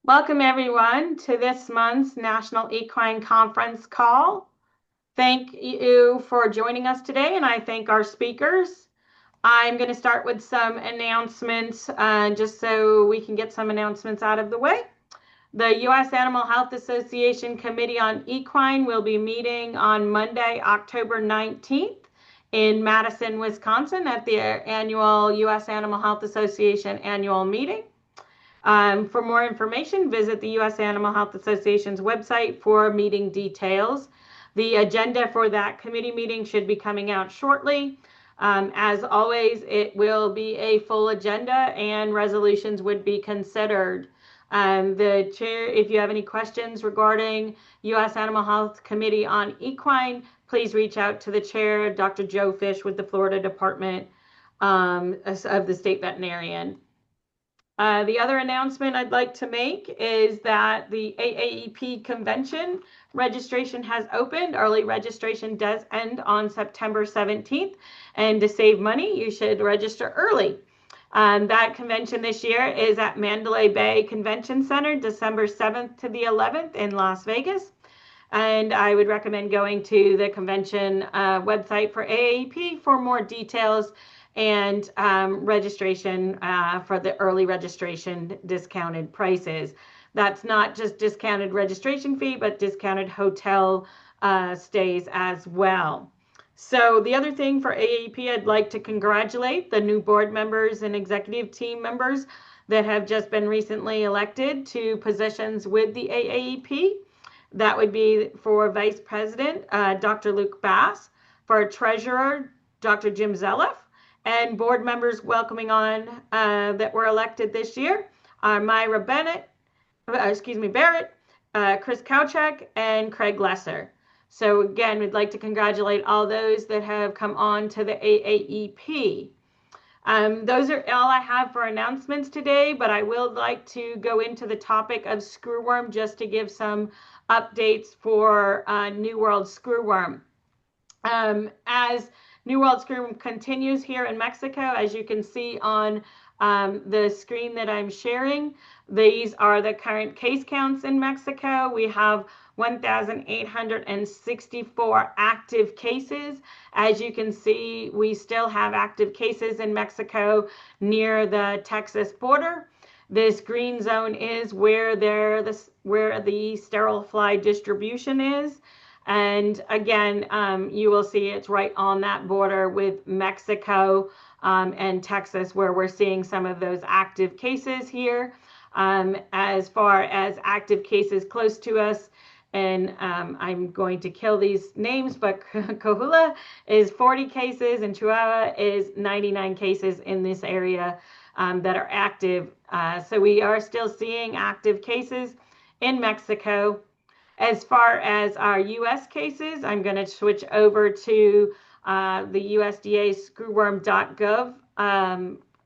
Welcome everyone to this month's National Equine Conference call. Thank you for joining us today, and I thank our speakers. I'm going to start with some announcements just so we can get some announcements out of the way. The U.S. Animal Health Association Committee on Equine will be meeting on Monday, October 19th in Madison, Wisconsin at the annual U.S. Animal Health Association annual meeting. For more information, visit the U.S. Animal Health Association's website for meeting details. The agenda for that committee meeting should be coming out shortly. As always, it will be a full agenda and resolutions would be considered. The chair, if you have any questions regarding U.S. Animal Health Committee on Equine, please reach out to the chair, Dr. Joe Fish with the Florida Department of the State Veterinarian. The other announcement I'd like to make is that the AAEP convention registration has opened. Early registration does end on September 17th, and to save money, you should register early. That convention this year is at Mandalay Bay Convention Center, December 7th to the 11th in Las Vegas. And I would recommend going to the convention website for AAEP for more details and registration for the early registration discounted prices. That's not just discounted registration fee, but discounted hotel stays as well. So the other thing for AAP, I'd like to congratulate the new board members and executive team members that have just been recently elected to positions with the AAEP. That would be for Vice President, Dr. Luke Bass, for Treasurer, Dr. Jim Zelliff, and board members welcoming on that were elected this year are Myra Barrett, Chris Kowchak, and Craig Lesser. So again, we'd like to congratulate all those that have come on to the AAEP. Those are all I have for announcements today, but I will like to go into the topic of screwworm just to give some updates for New World screwworm. As New World screwworm continues here in Mexico, as you can see on the screen that I'm sharing, these are the current case counts in Mexico. We have 1,864 active cases. As you can see, we still have active cases in Mexico near the Texas border. This green zone is where the sterile fly distribution is. And again, you will see it's right on that border with Mexico and Texas, where we're seeing some of those active cases here. As far as active cases close to us, and I'm going to kill these names, but Coahuila is 40 cases and Chihuahua is 99 cases in this area that are active. So we are still seeing active cases in Mexico. As far as our U.S. cases, I'm going to switch over to the USDA screwworm.gov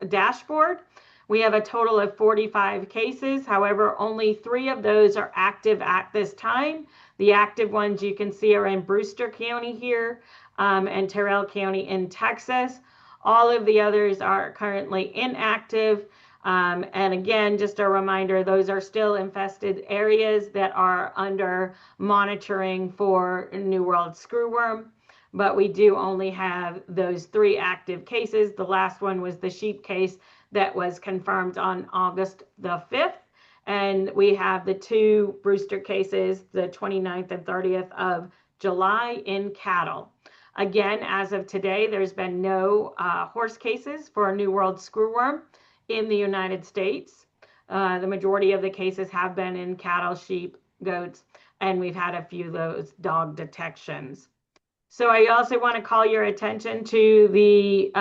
dashboard. We have a total of 45 cases. However, only 3 of those are active at this time. The active ones you can see are in Brewster County here and Terrell County in Texas. All of the others are currently inactive. And again, just a reminder, those are still infested areas that are under monitoring for New World screwworm. But we do only have those 3 active cases. The last one was the sheep case that was confirmed on August the 5th. And we have the 2 Brewster cases, the 29th and 30th of July in cattle. Again, as of today, there's been no horse cases for New World screwworm in the United States. The majority of the cases have been in cattle, sheep, goats, and we've had a few of those dog detections. So I also want to call your attention to the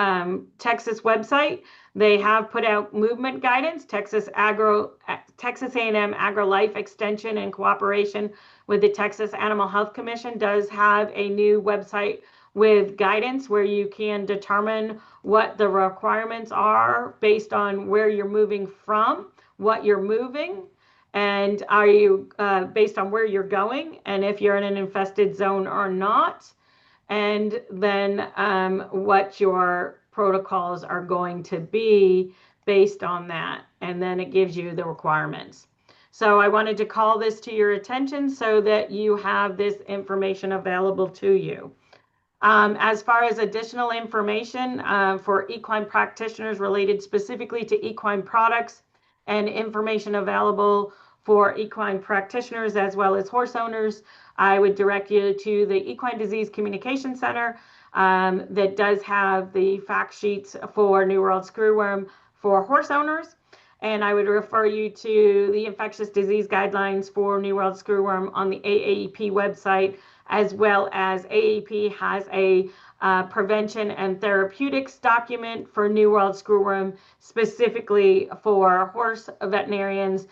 Texas website. They have put out movement guidance. Texas A&M AgriLife Extension in cooperation with the Texas Animal Health Commission does have a new website with guidance where you can determine what the requirements are based on where you're moving from, what you're moving, and are you based on where you're going, and if you're in an infested zone or not, and then what your protocols are going to be based on that. And then it gives you the requirements. So I wanted to call this to your attention so that you have this information available to you. As far as additional information for equine practitioners related specifically to equine products and information available for equine practitioners as well as horse owners, I would direct you to the Equine Disease Communication Center that does have the fact sheets for New World Screwworm for horse owners. And I would refer you to the infectious disease guidelines for New World Screwworm on the AAEP website, as well as AAEP has a prevention and therapeutics document for New World Screwworm, specifically for horse veterinarians,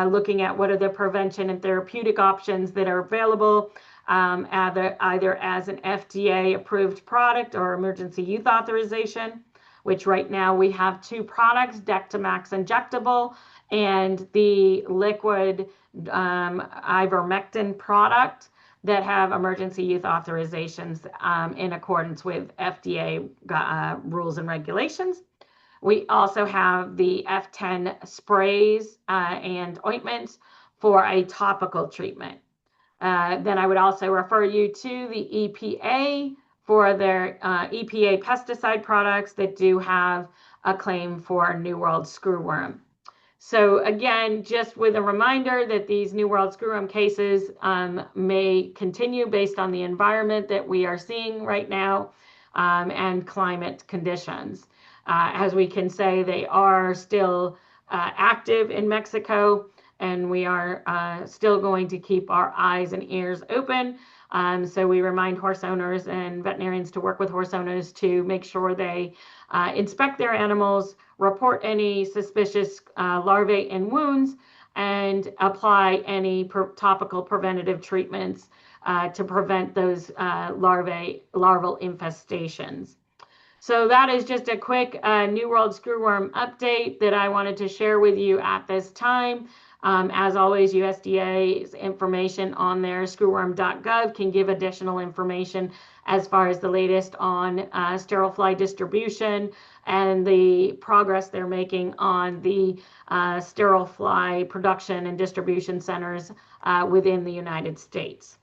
looking at what are the prevention and therapeutic options that are available, either as an FDA approved product or emergency use authorization, which right now we have two products, Dectomax injectable and the liquid ivermectin product that have emergency use authorizations in accordance with FDA rules and regulations. We also have the F10 sprays and ointments for a topical treatment. Then I would also refer you to the EPA for their EPA pesticide products that do have a claim for New World Screwworm. So again, just with a reminder that these New World Screwworm cases may continue based on the environment that we are seeing right now and climate conditions. As we can say, they are still active in Mexico, and we are still going to keep our eyes and ears open. So we remind horse owners and veterinarians to work with horse owners to make sure they inspect their animals, report any suspicious larvae and wounds, and apply any topical preventative treatments to prevent those larval infestations. So that is just a quick New World Screwworm update that I wanted to share with you at this time. As always, USDA's information on their screwworm.gov can give additional information as far as the latest on sterile fly distribution and the progress they're making on the sterile fly production and distribution centers within the United States.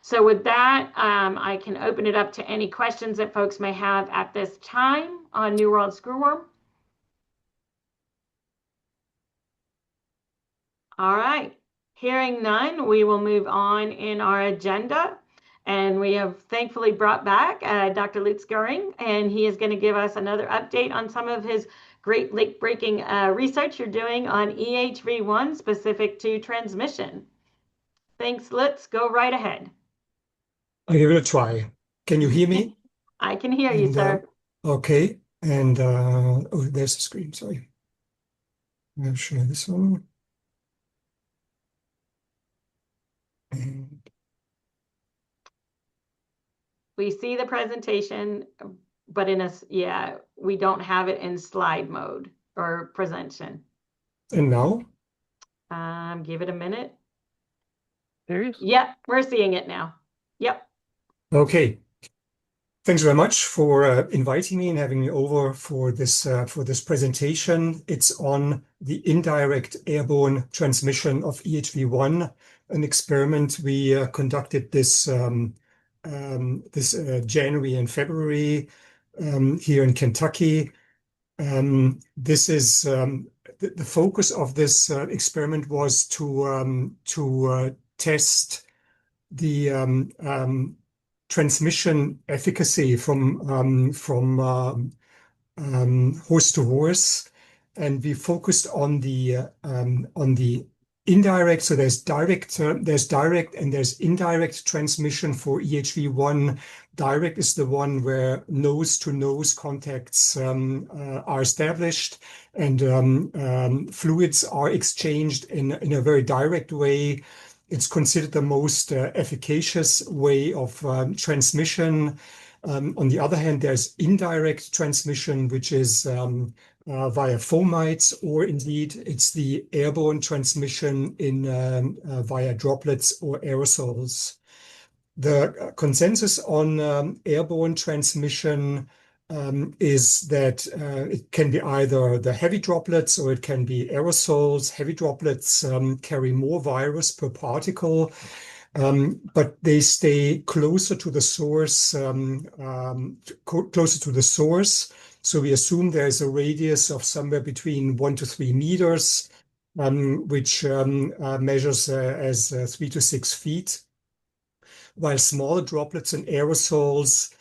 So with that, I can open it up to any questions that folks may have at this time on New World Screwworm. All right, hearing none, we will move on in our agenda. And we have thankfully brought back Dr. Lutz Goering, and he is going to give us another update on some of his great late-breaking research you're doing on EHV1 specific to transmission. Thanks, Lutz. Go right ahead. I'll give it a try. Can you hear me? I can hear you, sir. Okay, and oh, there's the screen, sorry. I'll share this one. And we see the presentation, but we don't have it in slide mode or presentation. And now? Give it a minute. There he is. Yep, we're seeing it now. Yep. Okay. Thanks very much for inviting me and having me over for this presentation. It's on the indirect airborne transmission of EHV1, an experiment we conducted this January and February here in Kentucky. This is the focus of this experiment was to test the transmission efficacy from horse to horse, and we focused on the indirect. So there's direct and there's indirect transmission for EHV1. Direct is the one where nose-to-nose contacts are established and fluids are exchanged in a very direct way. It's considered the most efficacious way of transmission. On the other hand, there's indirect transmission, which is via fomites, or indeed it's the airborne transmission via droplets or aerosols. The consensus on airborne transmission is that it can be either the heavy droplets or it can be aerosols. Heavy droplets carry more virus per particle, but they stay closer to the source, closer to the source. So we assume there's a radius of somewhere between 1 to 3 meters, which measures as 3 to 6 feet, while smaller droplets and aerosols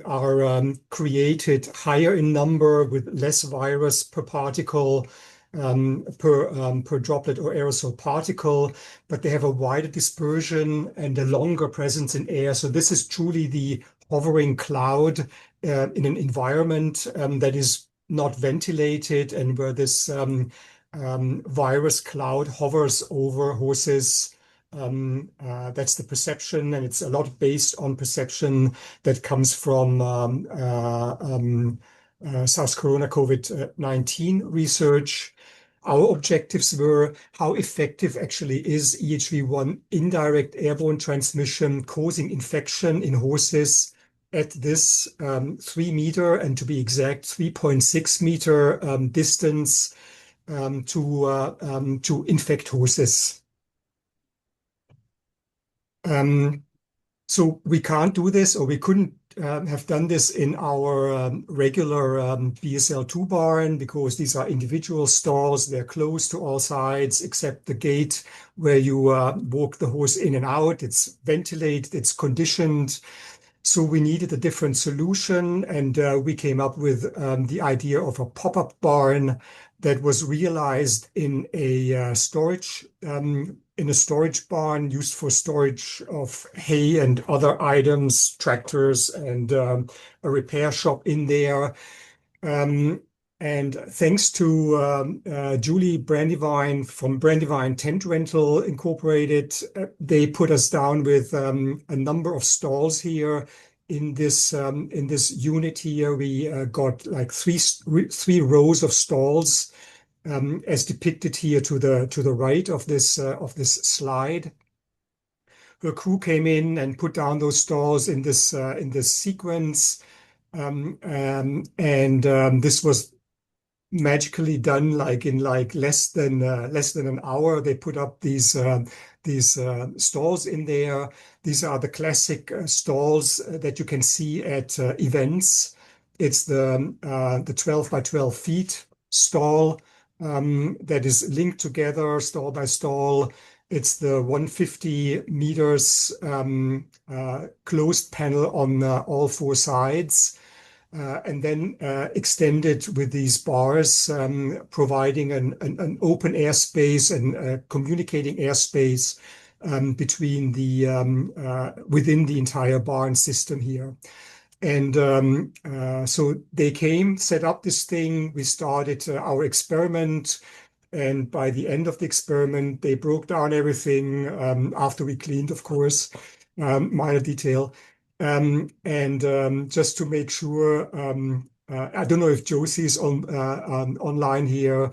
are created higher in number with less virus per particle, per droplet or aerosol particle, but they have a wider dispersion and a longer presence in air. So this is truly the hovering cloud in an environment that is not ventilated and where this virus cloud hovers over horses. That's the perception, and it's a lot based on perception that comes from SARS corona COVID-19 research. Our objectives were how effective actually is EHV1 indirect airborne transmission causing infection in horses at this 3 meter, and to be exact, 3.6 meter distance to infect horses. So we can't do this, or we couldn't have done this in our regular BSL2 barn, because these are individual stalls. They're closed to all sides except the gate where you walk the horse in and out. It's ventilated, it's conditioned. So we needed a different solution, and we came up with the idea of a pop-up barn that was realized in a storage barn used for storage of hay and other items, tractors, and a repair shop in there. And thanks to Julie Brandywine from Brandywine Tent Rental Incorporated, they put us down with a number of stalls here in this unit here. We got like three rows of stalls, as depicted here to the right of this slide. Her crew came in and put down those stalls in this sequence, and this was magically done in less than an hour. They put up these stalls in there. These are the classic stalls that you can see at events. It's the 12 by 12 feet stall that is linked together stall by stall. It's the 150 meters closed panel on all four sides. And then extended with these bars, providing an open airspace and communicating airspace between within the entire barn system here. And so they came, set up this thing. We started our experiment. And by the end of the experiment, they broke down everything after we cleaned, of course, minor detail. Just to make sure, I don't know if Josie's online here.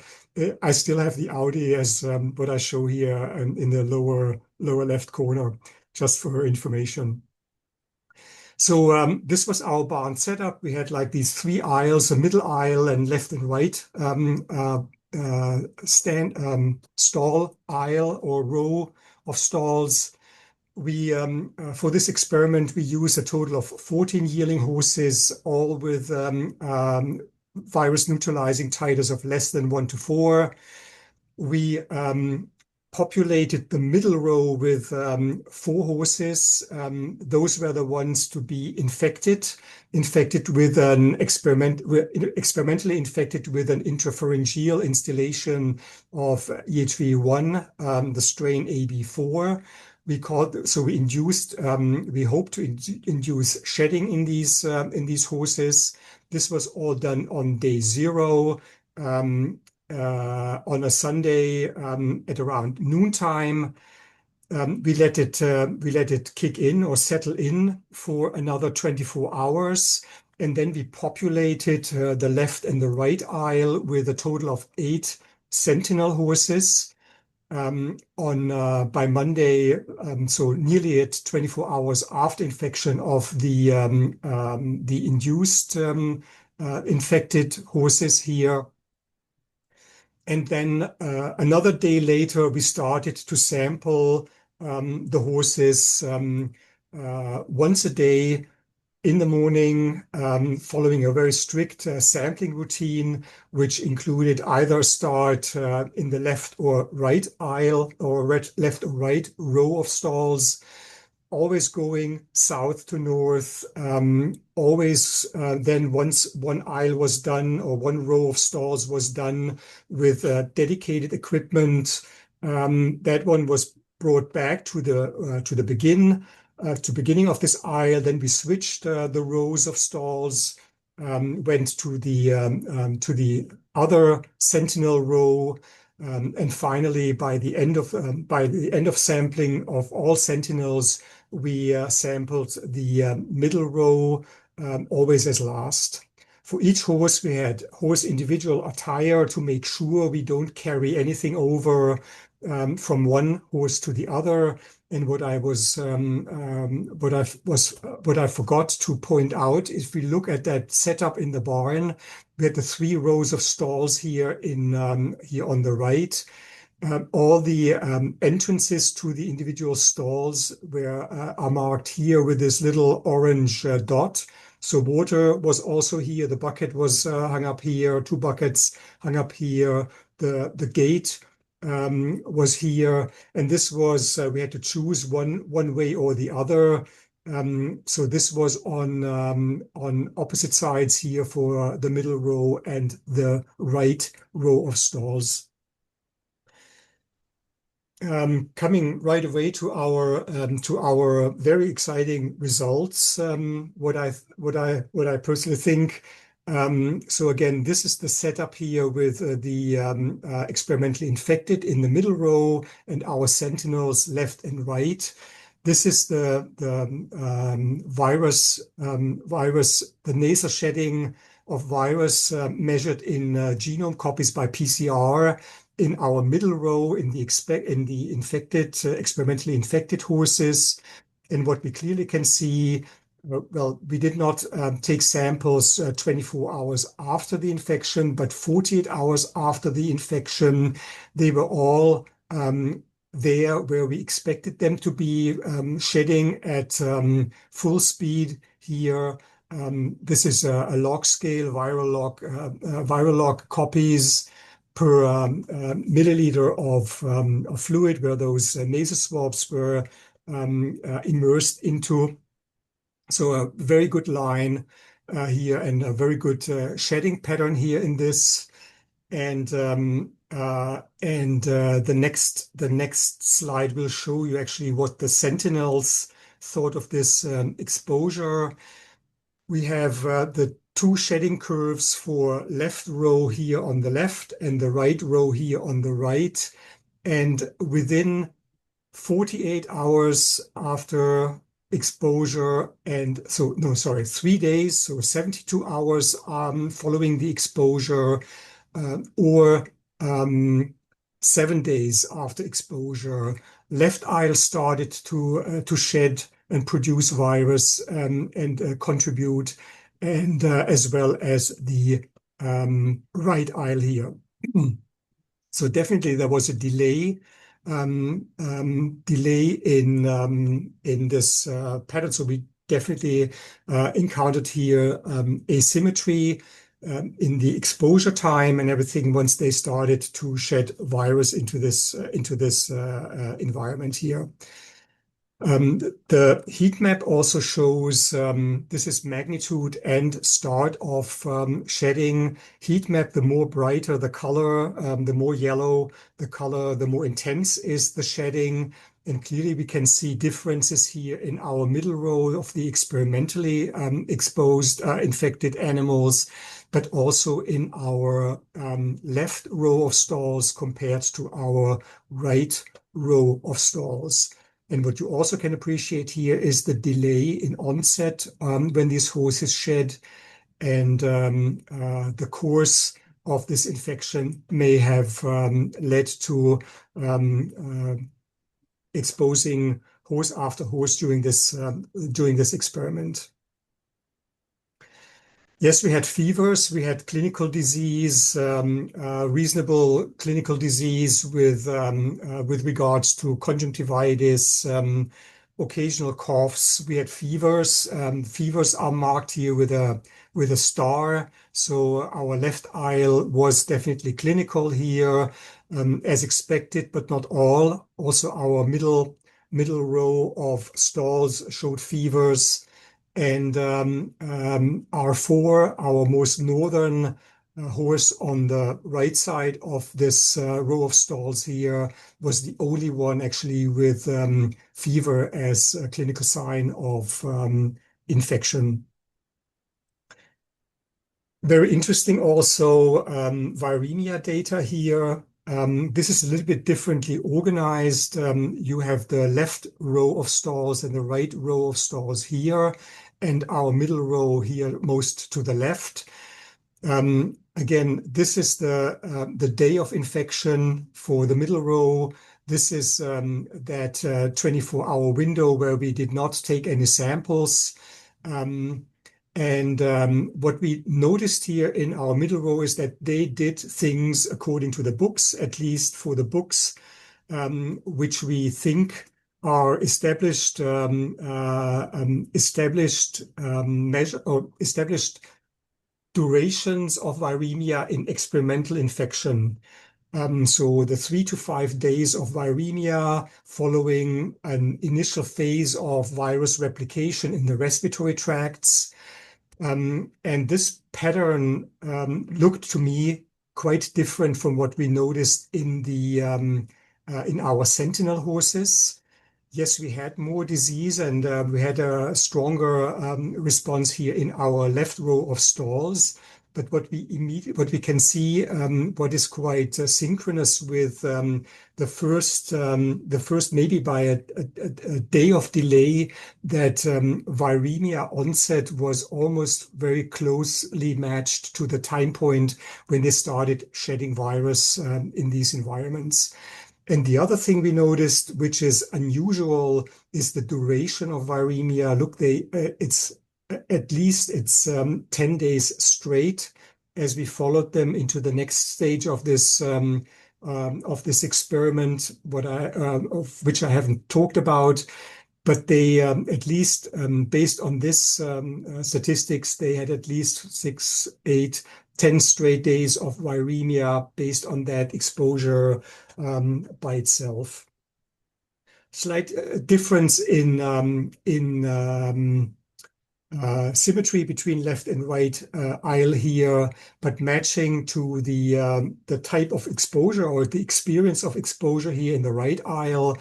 I still have the Audi as what I show here in the lower left corner, just for her information. So this was our barn setup. We had like these three aisles, a middle aisle and left and right stall aisle or row of stalls. We for this experiment, we used a total of 14 yearling horses, all with virus neutralizing titers of less than 1 to 4. We populated the middle row with 4 horses. Those were the ones to be infected with experimentally infected with an intropharyngeal instillation of EHV1, the strain AB4. We hope to induce shedding in these horses. This was all done on day 0. On a Sunday at around noontime. We let it kick in or settle in for another 24 hours. And then we populated the left and the right aisle with a total of 8 sentinel horses. by Monday, so nearly at 24 hours after infection of the induced infected horses here. And then another day later, we started to sample the horses once a day in the morning, following a very strict sampling routine, which included either start in the left or right aisle or left or right row of stalls, always going south to north, always then once one aisle was done or one row of stalls was done with dedicated equipment, that one was brought back to the beginning of this aisle. Then we switched the rows of stalls, went to the other sentinel row, and finally, by the end of sampling of all sentinels, we sampled the middle row, always as last. For each horse, we had horse individual attire to make sure we don't carry anything over from one horse to the other. And what I forgot to point out, if we look at that setup in the barn, we had the 3 rows of stalls here here on the right. All the entrances to the individual stalls are marked here with this little orange dot. So water was also here. The bucket was hung up here. 2 buckets hung up here. The gate was here, and this was we had to choose one way or the other. So this was on opposite sides here for the middle row and the right row of stalls. Coming right away to our very exciting results. What I personally think. So again, this is the setup here with the experimentally infected in the middle row and our sentinels left and right. This is the virus, the nasal shedding of virus measured in genome copies by PCR in our middle row in the infected, experimentally infected horses. And what we clearly can see, well, we did not take samples 24 hours after the infection, but 48 hours after the infection. They were all there where we expected them to be, shedding at full speed here. This is a log scale, viral log copies per milliliter of fluid where those nasal swabs were immersed into. So a very good line here and a very good shedding pattern here in this. And the next slide will show you actually what the sentinels thought of this exposure. We have the 2 shedding curves for left row here on the left and the right row here on the right. And within 48 hours after exposure, and so, no, sorry, 3 days, so 72 hours following the exposure, or 7 days after exposure, left aisle started to shed and produce virus and contribute, and as well as the right aisle here. So definitely there was a delay in this pattern. So we definitely encountered here asymmetry in the exposure time and everything once they started to shed virus into this environment here. The heat map also shows this is magnitude and start of shedding. Heat map, the more brighter the color, the more yellow the color, the more intense is the shedding. And clearly we can see differences here in our middle row of the experimentally exposed infected animals, but also in our left row of stalls compared to our right row of stalls. And what you also can appreciate here is the delay in onset when these horses shed, and the course of this infection may have led to exposing horse after horse during this experiment. Yes, we had fevers, we had clinical disease, reasonable clinical disease with regards to conjunctivitis, occasional coughs. We had fevers. Fevers are marked here with a star. So our left aisle was definitely clinical here, as expected, but not all. Also, our middle row of stalls showed fevers. And R4, our most northern horse on the right side of this row of stalls here, was the only one actually with fever as a clinical sign of infection. Very interesting also, viremia data here. This is a little bit differently organized. You have the left row of stalls and the right row of stalls here, and our middle row here most to the left. Again, this is the day of infection for the middle row. This is that 24-hour window where we did not take any samples. What we noticed here in our middle row is that they did things according to the books, at least for the books, which we think are established measure or established durations of viremia in experimental infection. So the 3 to 5 days of viremia following an initial phase of virus replication in the respiratory tracts. And this pattern looked to me quite different from what we noticed in our sentinel horses. Yes, we had more disease and we had a stronger response here in our left row of stalls. But what we can see, what is quite synchronous with the first maybe by a day of delay, that viremia onset was almost very closely matched to the time point when they started shedding virus in these environments. And the other thing we noticed, which is unusual, is the duration of viremia. Look, it's 10 days straight as we followed them into the next stage of this experiment, of which I haven't talked about. But they, at least based on this statistics, they had at least 6, 8, 10 straight days of viremia based on that exposure by itself. Slight difference in symmetry between left and right aisle here, but matching to the type of exposure or the experience of exposure here in the right aisle.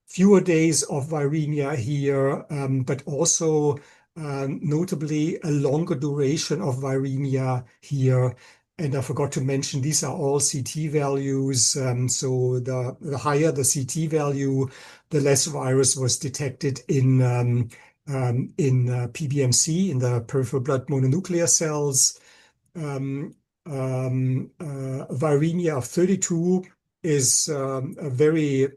Fewer days of viremia here, but also notably a longer duration of viremia here. And I forgot to mention, these are all CT values. So the higher the CT value, the less virus was detected in PBMC, in the peripheral blood mononuclear cells. Viremia of 32 is a very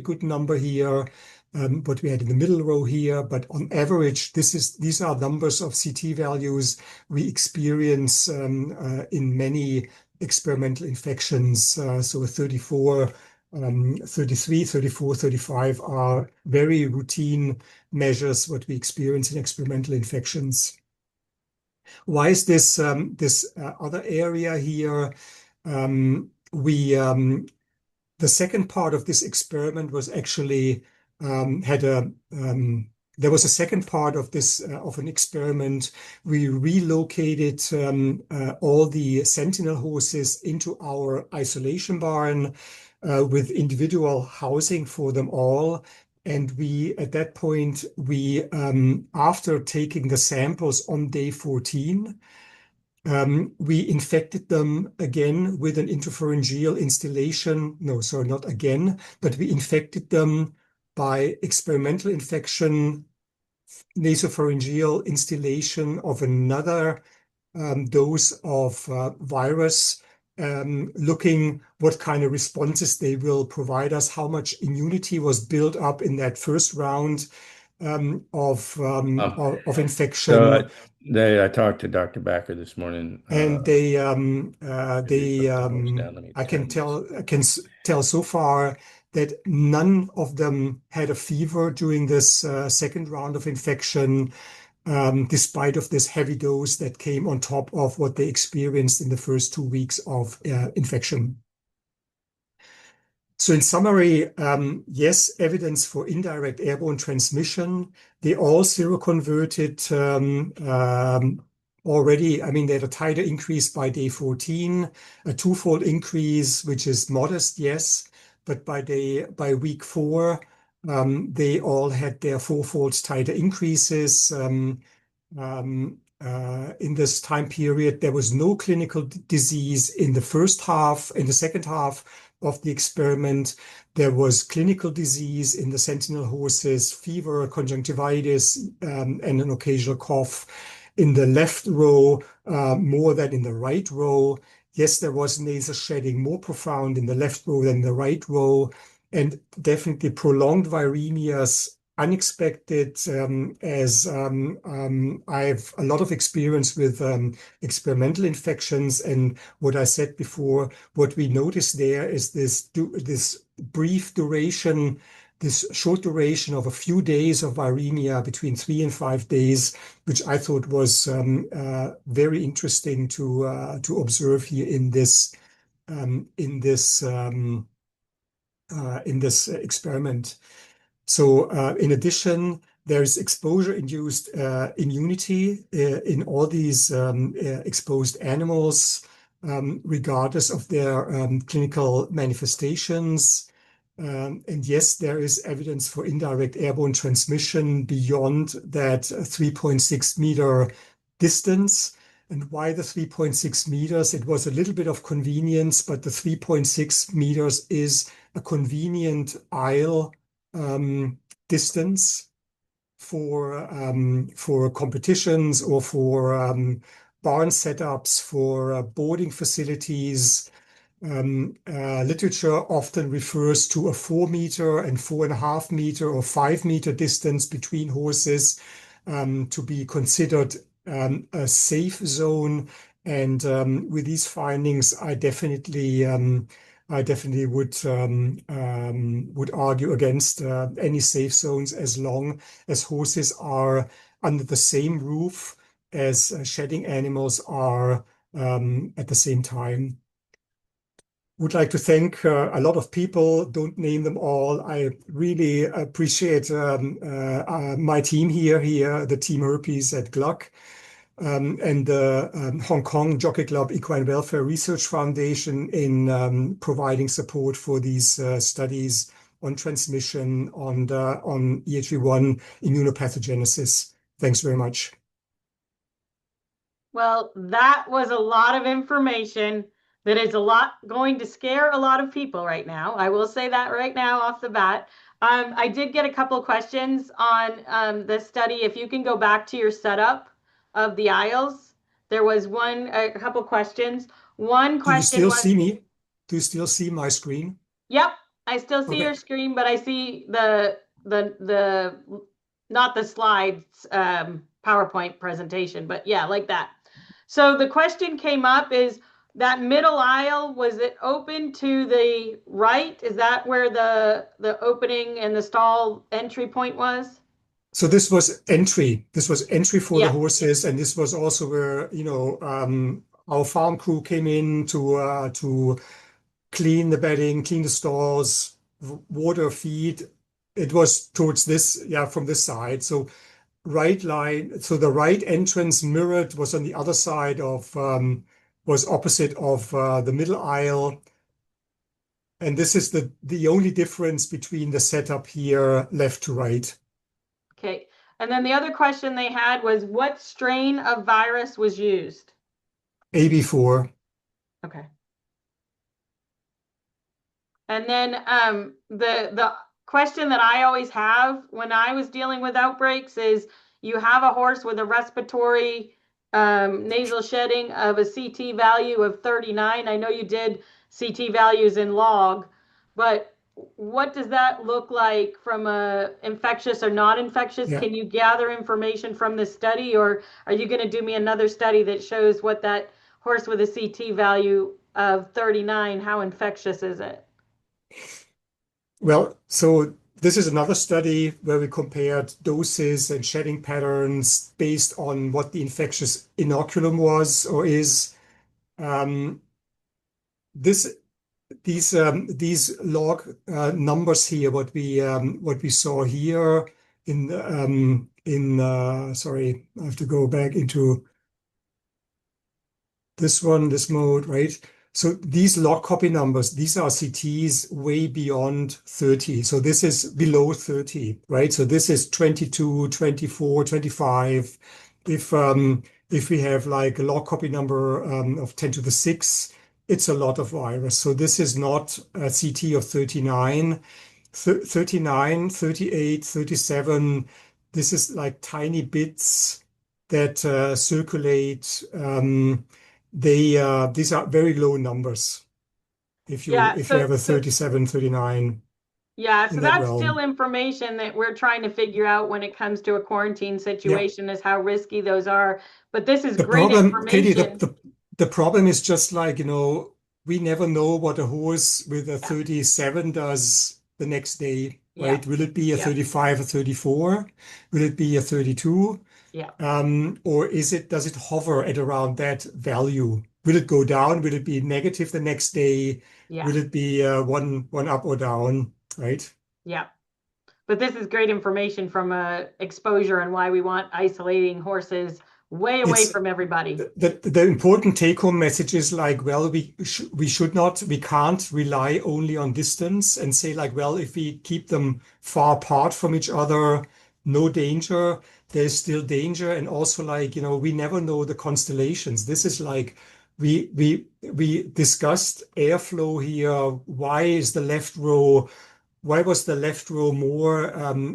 good number here. What we had in the middle row here, but on average, these are numbers of CT values we experience in many experimental infections. So 34, 33, 34, 35 are very routine measures what we experience in experimental infections. Why is this other area here? The second part of this experiment was actually there was a second part of this of an experiment. We relocated all the sentinel horses into our isolation barn with individual housing for them all. And at that point, after taking the samples on day 14, we infected them again with an intropharyngeal instillation. No, sorry, not again, but we infected them by experimental infection, nasopharyngeal instillation of another dose of virus, looking what kind of responses they will provide us, how much immunity was built up in that first round of infection. I talked to Dr. Backer this morning. And I can tell so far that none of them had a fever during this second round of infection, despite of this heavy dose that came on top of what they experienced in the first 2 weeks of infection. So in summary, yes, evidence for indirect airborne transmission. They all seroconverted already. I mean, they had a titer increase by day 14, a twofold increase, which is modest, yes, but by week 4, they all had their fourfold titer increases. In this time period, there was no clinical disease in the first half. In the second half of the experiment, there was clinical disease in the sentinel horses, fever, conjunctivitis, and an occasional cough. In the left row, more than in the right row. Yes, there was nasal shedding more profound in the left row than the right row, and definitely prolonged viremias unexpected, as I have a lot of experience with experimental infections. And what I said before, what we notice there is this brief duration, this short duration of a few days of viremia between 3 and 5 days, which I thought was very interesting to observe here in this experiment. So in addition, there's exposure-induced immunity in all these exposed animals, regardless of their clinical manifestations. And yes, there is evidence for indirect airborne transmission beyond that 3.6 meter distance. And why the 3.6 meters? It was a little bit of convenience, but the 3.6 meters is a convenient aisle distance for competitions or for barn setups, for boarding facilities. Literature often refers to a 4 meter and 4.5 meter or 5 meter distance between horses to be considered a safe zone. And with these findings, I definitely would argue against any safe zones as long as horses are under the same roof as shedding animals are at the same time. Would like to thank a lot of people, don't name them all. I really appreciate my team here, the Team Herpes at Gluck, and the Hong Kong Jockey Club Equine Welfare Research Foundation in providing support for these studies on transmission on EHV1 immunopathogenesis. Thanks very much. Well, that was a lot of information that is going to scare a lot of people right now. I will say that right now off the bat. I did get a couple of questions on the study. If you can go back to your setup of the aisles, there was a couple questions. One question Do you still see me? Do you still see my screen? Yep, I still see your screen, but I see the not the slides PowerPoint presentation, but yeah, like that. So the question came up is that middle aisle, was it open to the right? Is that where the opening and the stall entry point was? So this was entry. This was entry for the horses, and this was also where our farm crew came in to clean the bedding, clean the stalls, water, feed. It was towards this, from this side. So right line. So the right entrance mirrored was on the other side of was opposite of the middle aisle. And this is the only difference between the setup here, left to right. Okay. And then the other question they had was, what strain of virus was used? AB4. Okay. And then the question that I always have when I was dealing with outbreaks is, you have a horse with a respiratory nasal shedding of a CT value of 39. I know you did CT values in log, but what does that look like from a infectious or not infectious? Yeah. Can you gather information from this study, or are you going to do me another study that shows what that horse with a CT value of 39, how infectious is it? Well, so this is another study where we compared doses and shedding patterns based on what the infectious inoculum was or is. Um, this these log numbers here, what we saw here sorry, I have to go back into this mode, right? So these log copy numbers, these are CTs way beyond 30. So this is below 30, right? So this is 22, 24, 25. If we have like a log copy number of 10 to the 6, it's a lot of virus. So this is not a CT of 39. 39, 38, 37. This is like tiny bits that circulate. These are very low numbers if you Yeah, have a 37, 39 yeah, in so that that's still realm. information that we're trying to figure out when it comes to a quarantine Yeah. situation is how risky those are. But this is The great problem, Katie, information. the problem is just like, we never know what a horse with a Yeah, 37 does the next day, yeah, right? Will it be a yeah, 35 or 34? Will it be a 32? yeah, Or does it hover at around that value? Will it go down? Will it be negative the next day? yeah, Will it be one up or down? Right? yeah. But this is great information from exposure and why we want isolating horses way away It's from everybody. the important take-home message is like, well, we can't rely only on distance and say like, well, if we keep them far apart from each other, no danger. There's still danger, and also like, we never know the constellations. This is like we discussed airflow here. Why was the left row more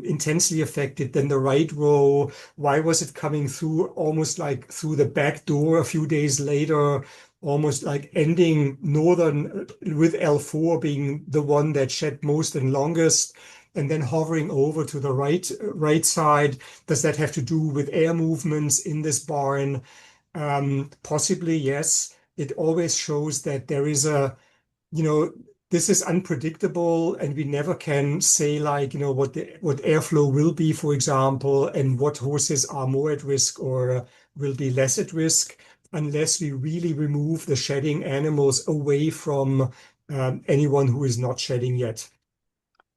intensely affected than the right row? Why was it coming through almost like through the back door a few days later, almost like ending northern with L4 being the one that shed most and longest, and then hovering over to the right side? Does that have to do with air movements in this barn? Possibly, yes. It always shows that there is you know, this is unpredictable, and we never can say like, what airflow will be, for example, and what horses are more at risk or will be less at risk, unless we really remove the shedding animals away from anyone who is not shedding yet.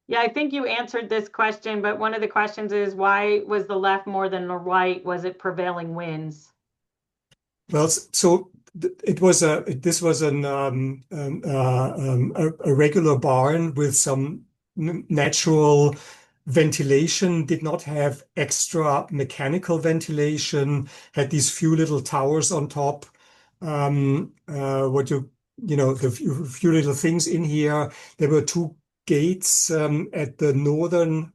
Yeah, I think you answered this question, but one of the questions is why was the left more than the right? Was it prevailing winds? Well, so this was a regular barn with some natural ventilation, did not have extra mechanical ventilation, had these few little towers on top. The few little things in here. There were two gates at the northern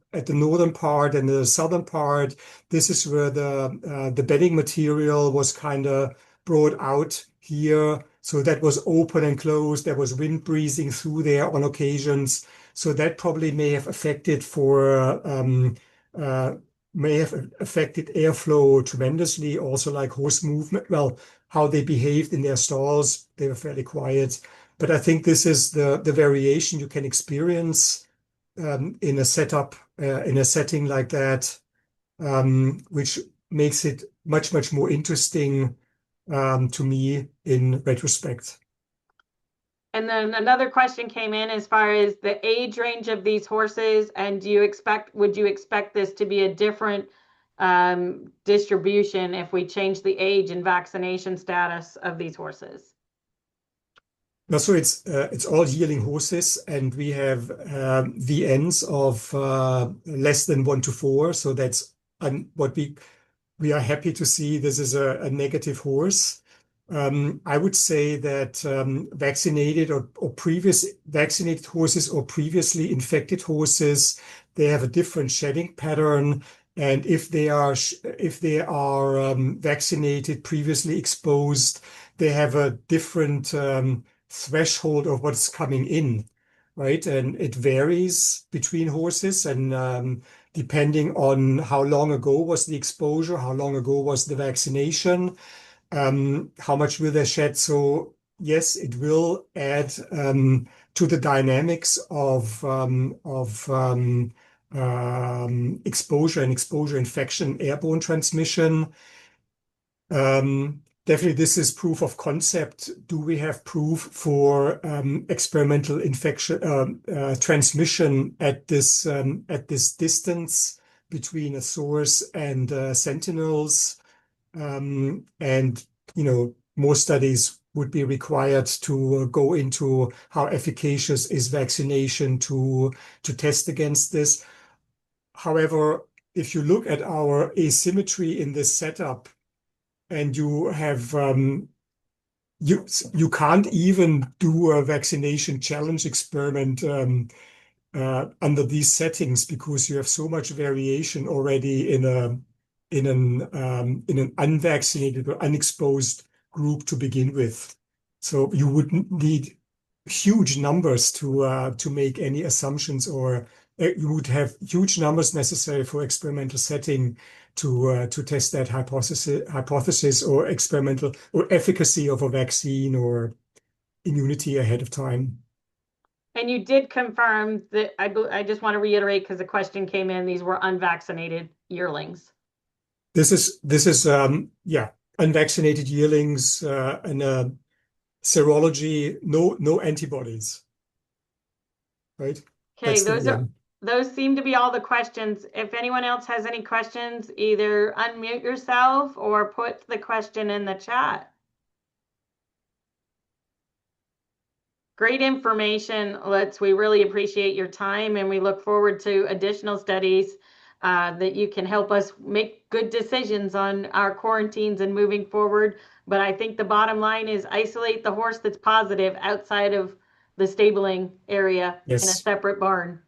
part and the southern part. This is where the bedding material was kind of brought out here. So that was open and closed. There was wind breezing through there on occasions. So that probably may have affected airflow tremendously. Also, like horse movement. Well, how they behaved in their stalls, they were fairly quiet. But I think this is the variation you can experience in a setting like that, which makes it much, much more interesting to me in retrospect. And then another question came in as far as the age range of these horses, and would you expect this to be a different distribution if we change the age and vaccination status of these horses? No, so it's all yearling horses, and we have VNs of less than 1 to 4. So that's what we are happy to see. This is a negative horse. I would say that vaccinated or previous vaccinated horses or previously infected horses, they have a different shedding pattern. And if they are vaccinated, previously exposed, they have a different threshold of what's coming in, right? And it varies between horses, and depending on how long ago was the exposure, how long ago was the vaccination, how much will they shed. So yes, it will add to the dynamics of exposure and exposure infection, airborne transmission. Definitely, this is proof of concept. Do we have proof for experimental infection transmission at this distance between a source and sentinels? And more studies would be required to go into how efficacious is vaccination to test against this. However, if you look at our asymmetry in this setup, and you have you can't even do a vaccination challenge experiment under these settings, because you have so much variation already in an unvaccinated or unexposed group to begin with. So you would need huge numbers to make any assumptions, or you would have huge numbers necessary for experimental setting to test that hypothesis or experimental or efficacy of a vaccine or immunity ahead of time. And you did confirm that, I just want to reiterate because the question came in, these were unvaccinated yearlings. This is yeah, unvaccinated yearlings and serology, no antibodies, right? Okay, That's those seem to be all the questions. If anyone else has any questions, either unmute yourself or put the question in the chat. Great information, Lutz. We really appreciate your time, and we look forward to additional studies that you can help us make good decisions on our quarantines and moving forward. But I think the bottom line is isolate the horse that's positive outside of the stabling area in a Yes. separate barn.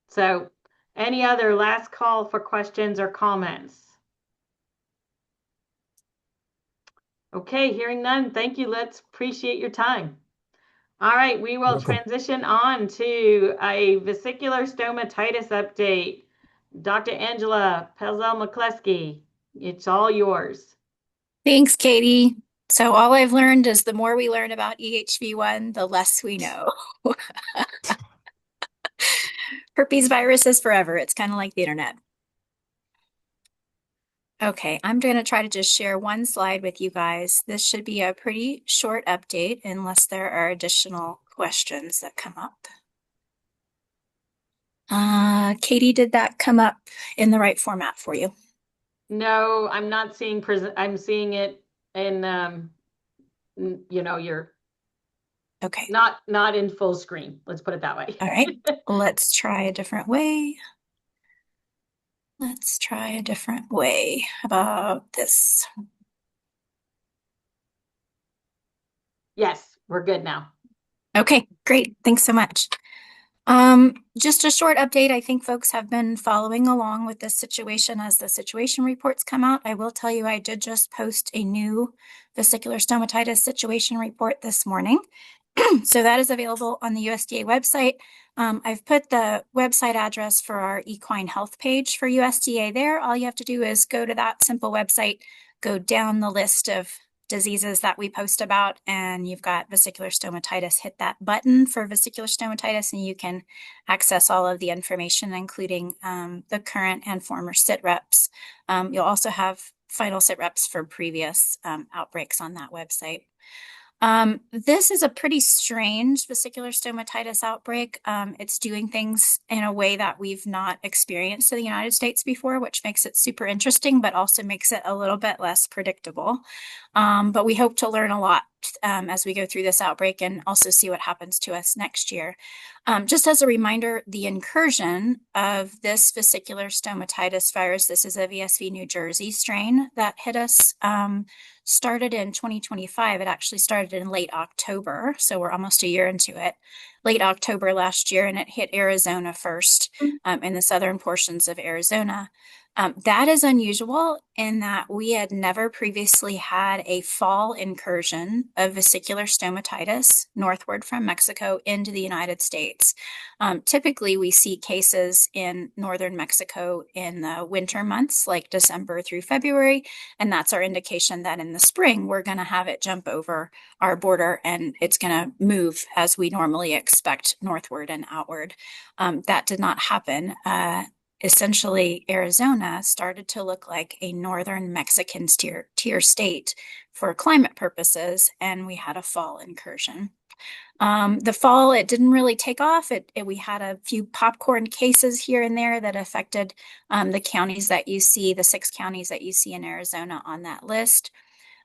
So, any other last call for questions or comments? Okay, hearing none. Thank you, Lutz. Appreciate your time. All right, we will Welcome. transition on to a vesicular stomatitis update. Dr. Angela Pelzel-McCleskey, it's all yours. Thanks, Katie. So all I've learned is the more we learn about EHV1, the less we know. Herpes virus is forever. It's kind of like the internet. Okay, I'm going to try to just share one slide with you guys. This should be a pretty short update unless there are additional questions that come up. Katie, did that come up in the right format for you? No, I'm not seeing I'm seeing it in your Okay. not in full screen. Let's put it that way. All right. Let's try a different way. Let's try a different way. How about this? Yes, we're good now. Okay, great. Thanks so much. Just a short update. I think folks have been following along with this situation as the situation reports come out. I will tell you, I did just post a new vesicular stomatitis situation report this morning. So that is available on the USDA website. I've put the website address for our equine health page for USDA there. All you have to do is go to that simple website, go down the list of diseases that we post about, and you've got vesicular stomatitis. Hit that button for vesicular stomatitis, and you can access all of the information, including the current and former sit reps. You'll also have final sit reps for previous outbreaks on that website. This is a pretty strange vesicular stomatitis outbreak. It's doing things in a way that we've not experienced in the United States before, which makes it super interesting, but also makes it a little bit less predictable. But we hope to learn a lot as we go through this outbreak and also see what happens to us next year. Just as a reminder, the incursion of this vesicular stomatitis virus, this is a VSV New Jersey strain that hit us, started in 2025. It actually started in late October, so we're almost a year into it. Late October last year, and it hit Arizona first, in the southern portions of Arizona. That is unusual in that we had never previously had a fall incursion of vesicular stomatitis northward from Mexico into the United States. Typically, we see cases in northern Mexico in the winter months, like December through February, and that's our indication that in the spring, we're going to have it jump over our border and it's going to move as we normally expect northward and outward. That did not happen. Essentially, Arizona started to look like a northern Mexican tier state for climate purposes, and we had a fall incursion. The fall, it didn't really take off. We had a few popcorn cases here and there that affected the counties that you see, the 6 counties that you see in Arizona on that list.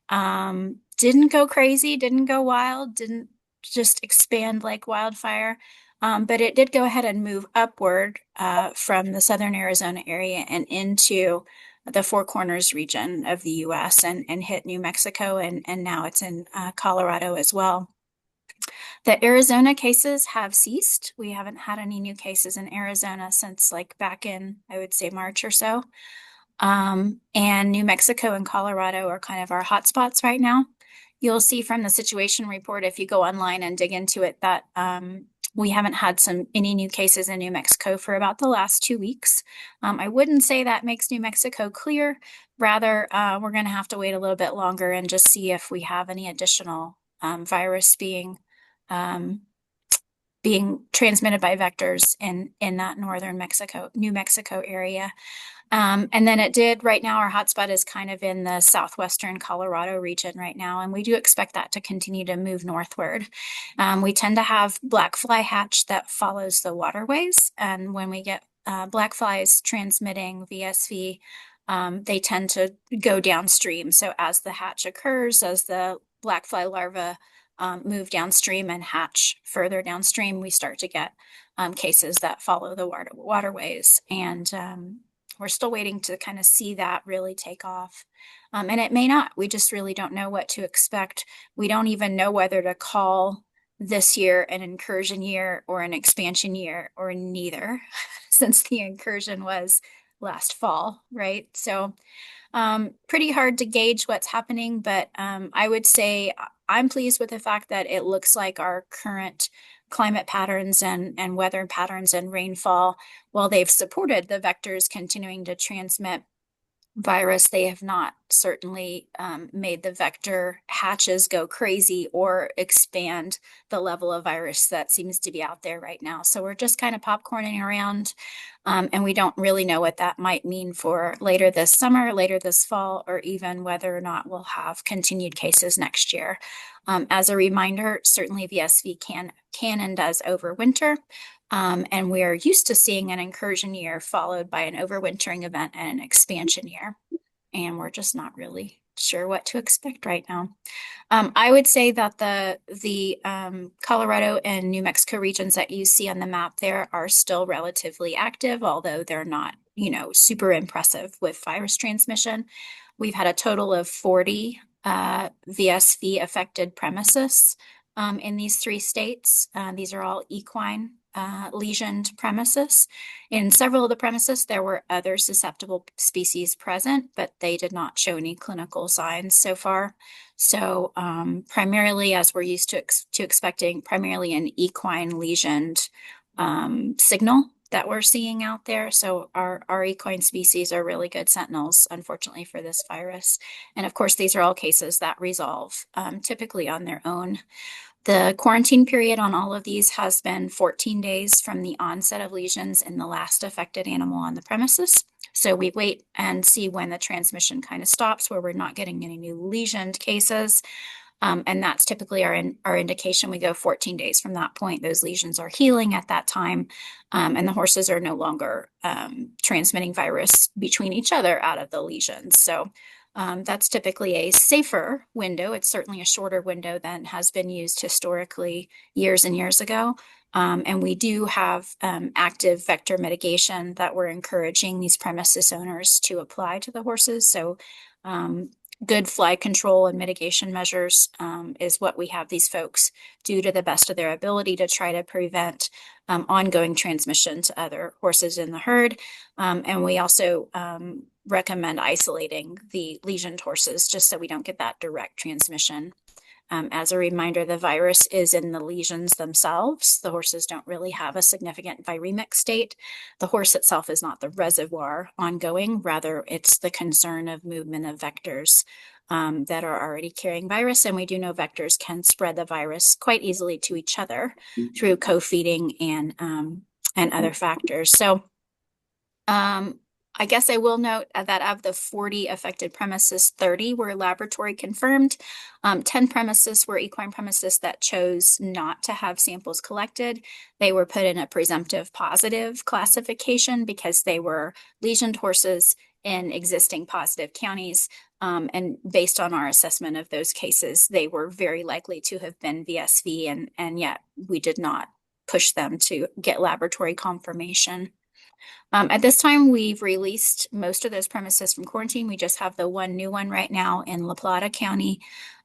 Didn't go crazy, didn't go wild, didn't just expand like wildfire. But it did go ahead and move upward from the southern Arizona area and into the Four Corners region of the U.S. and hit New Mexico, and now it's in Colorado as well. The Arizona cases have ceased. We haven't had any new cases in Arizona since like back in, I would say, March or so. And New Mexico and Colorado are kind of our hotspots right now. You'll see from the situation report, if you go online and dig into it, that we haven't had any new cases in New Mexico for about the last 2 weeks. I wouldn't say that makes New Mexico clear. Rather, we're going to have to wait a little bit longer and just see if we have any additional virus being transmitted by vectors in that northern New Mexico area. And then right now our hotspot is kind of in the southwestern Colorado region right now, and we do expect that to continue to move northward. We tend to have black fly hatch that follows the waterways, and when we get black flies transmitting VSV, they tend to go downstream. So as the hatch occurs, as the black fly larvae move downstream and hatch further downstream, we start to get cases that follow the waterways. And we're still waiting to kind of see that really take off. And it may not. We just really don't know what to expect. We don't even know whether to call this year an incursion year or an expansion year or neither, since the incursion was last fall, right? So pretty hard to gauge what's happening, but I would say I'm pleased with the fact that it looks like our current climate patterns and weather patterns and rainfall, while they've supported the vectors continuing to transmit virus, they have not certainly made the vector hatches go crazy or expand the level of virus that seems to be out there right now. So we're just kind of popcorning around, and we don't really know what that might mean for later this summer, later this fall, or even whether or not we'll have continued cases next year. As a reminder, certainly VSV can and does overwinter. And we're used to seeing an incursion year followed by an overwintering event and an expansion year. And we're just not really sure what to expect right now. I would say that the Colorado and New Mexico regions that you see on the map there are still relatively active, although they're not, super impressive with virus transmission. We've had a total of 40 VSV affected premises in these 3 states. These are all equine lesioned premises. In several of the premises, there were other susceptible species present, but they did not show any clinical signs so far. So primarily, as we're used to expecting, primarily an equine lesioned signal that we're seeing out there. So our equine species are really good sentinels, unfortunately, for this virus. And of course, these are all cases that resolve typically on their own. The quarantine period on all of these has been 14 days from the onset of lesions in the last affected animal on the premises. So we wait and see when the transmission kind of stops, where we're not getting any new lesioned cases. And that's typically our indication. We go 14 days from that point. Those lesions are healing at that time, and the horses are no longer transmitting virus between each other out of the lesions. So that's typically a safer window. It's certainly a shorter window than has been used historically years and years ago. And we do have active vector mitigation that we're encouraging these premises owners to apply to the horses. So good fly control and mitigation measures is what we have these folks do to the best of their ability to try to prevent ongoing transmission to other horses in the herd. And we also recommend isolating the lesioned horses just so we don't get that direct transmission. As a reminder, the virus is in the lesions themselves. The horses don't really have a significant viremic state. The horse itself is not the reservoir ongoing. Rather, it's the concern of movement of vectors that are already carrying virus. And we do know vectors can spread the virus quite easily to each other through co-feeding and other factors. So I guess I will note that of the 40 affected premises, 30 were laboratory confirmed. 10 premises were equine premises that chose not to have samples collected. They were put in a presumptive positive classification because they were lesioned horses in existing positive counties. And based on our assessment of those cases, they were very likely to have been VSV, and yet we did not push them to get laboratory confirmation. At this time, we've released most of those premises from quarantine. We just have the one new one right now in La Plata County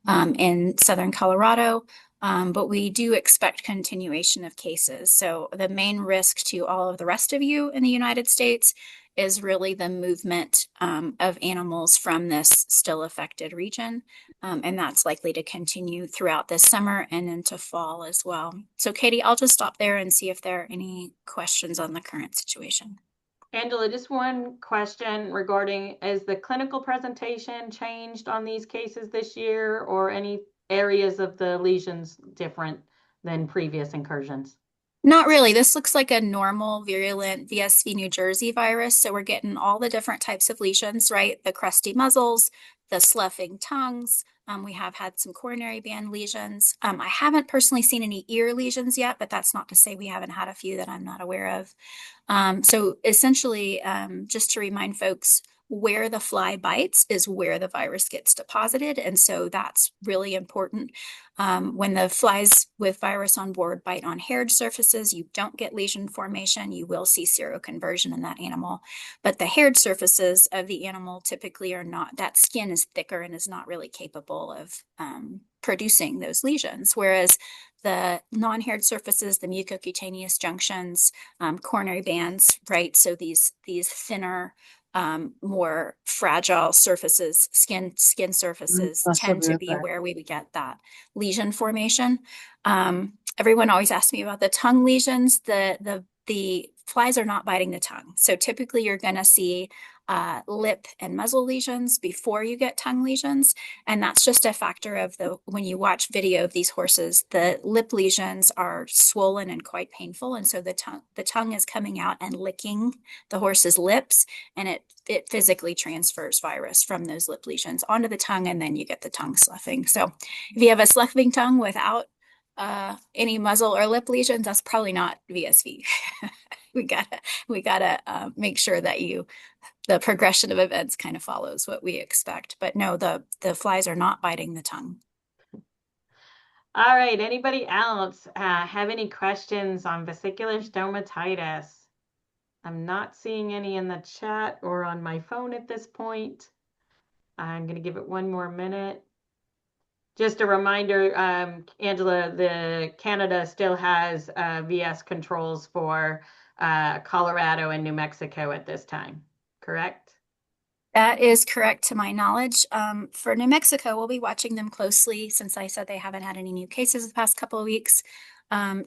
in southern Colorado, but we do expect continuation of cases. So the main risk to all of the rest of you in the United States is really the movement of animals from this still affected region. And that's likely to continue throughout this summer and into fall as well. So Katie, I'll just stop there and see if there are any questions on the current situation. Angela, just one question regarding, is the clinical presentation changed on these cases this year, or any areas of the lesions different than previous incursions? Not really. This looks like a normal virulent VSV New Jersey virus. So we're getting all the different types of lesions, right? The crusty muzzles, the sloughing tongues. We have had some coronary band lesions. I haven't personally seen any ear lesions yet, but that's not to say we haven't had a few that I'm not aware of. So essentially, just to remind folks, where the fly bites is where the virus gets deposited. And so that's really important. When the flies with virus on board bite on haired surfaces, you don't get lesion formation. You will see seroconversion in that animal. But the haired surfaces of the animal typically are not, that skin is thicker and is not really capable of producing those lesions. Whereas the non-haired surfaces, the mucocutaneous junctions, coronary bands, right? So these thinner, more fragile surfaces, skin surfaces tend to be where we would get that lesion formation. Everyone always asks me about the tongue lesions. The flies are not biting the tongue. So typically you're going to see lip and muzzle lesions before you get tongue lesions. And that's just a factor of when you watch video of these horses, the lip lesions are swollen and quite painful. And so the tongue is coming out and licking the horse's lips, and it physically transfers virus from those lip lesions onto the tongue, and then you get the tongue sloughing. So if you have a sloughing tongue without any muzzle or lip lesions, that's probably not VSV. we gotta make sure that the progression of events kind of follows what we expect. But no, the flies are not biting the tongue. All right, anybody else have any questions on vesicular stomatitis? I'm not seeing any in the chat or on my phone at this point. I'm going to give it one more minute. Just a reminder, Angela, Canada still has VS controls for Colorado and New Mexico at this time, correct? That is correct to my knowledge. For New Mexico, we'll be watching them closely since I said they haven't had any new cases the past couple of weeks.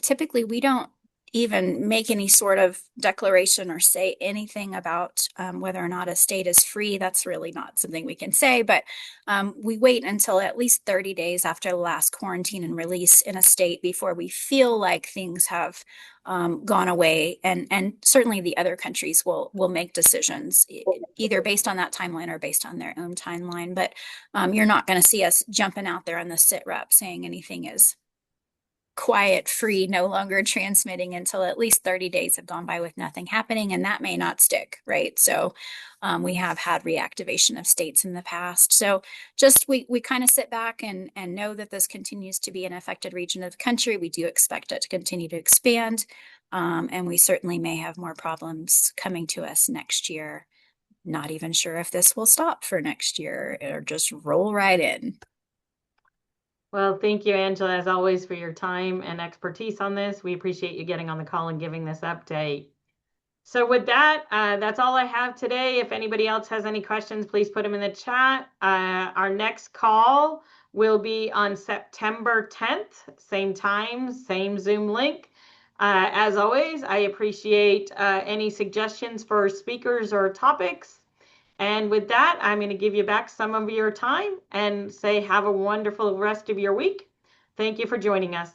Typically, we don't even make any sort of declaration or say anything about whether or not a state is free. That's really not something we can say, but we wait until at least 30 days after the last quarantine and release in a state before we feel like things have gone away. And certainly the other countries will make decisions either based on that timeline or based on their own timeline. But you're not going to see us jumping out there on the sit rep saying anything is quiet, free, no longer transmitting until at least 30 days have gone by with nothing happening, and that may not stick, right? So we have had reactivation of states in the past. So just we kind of sit back and know that this continues to be an affected region of the country. We do expect it to continue to expand, and we certainly may have more problems coming to us next year not even sure if this will stop for next year or just roll right in. Well, thank you, Angela, as always, for your time and expertise on this. We appreciate you getting on the call and giving this update. So with that, that's all I have today. If anybody else has any questions, please put them in the chat. Our next call will be on September 10th, same time, same Zoom link. As always, I appreciate any suggestions for speakers or topics. And with that, I'm going to give you back some of your time and say have a wonderful rest of your week. Thank you for joining us.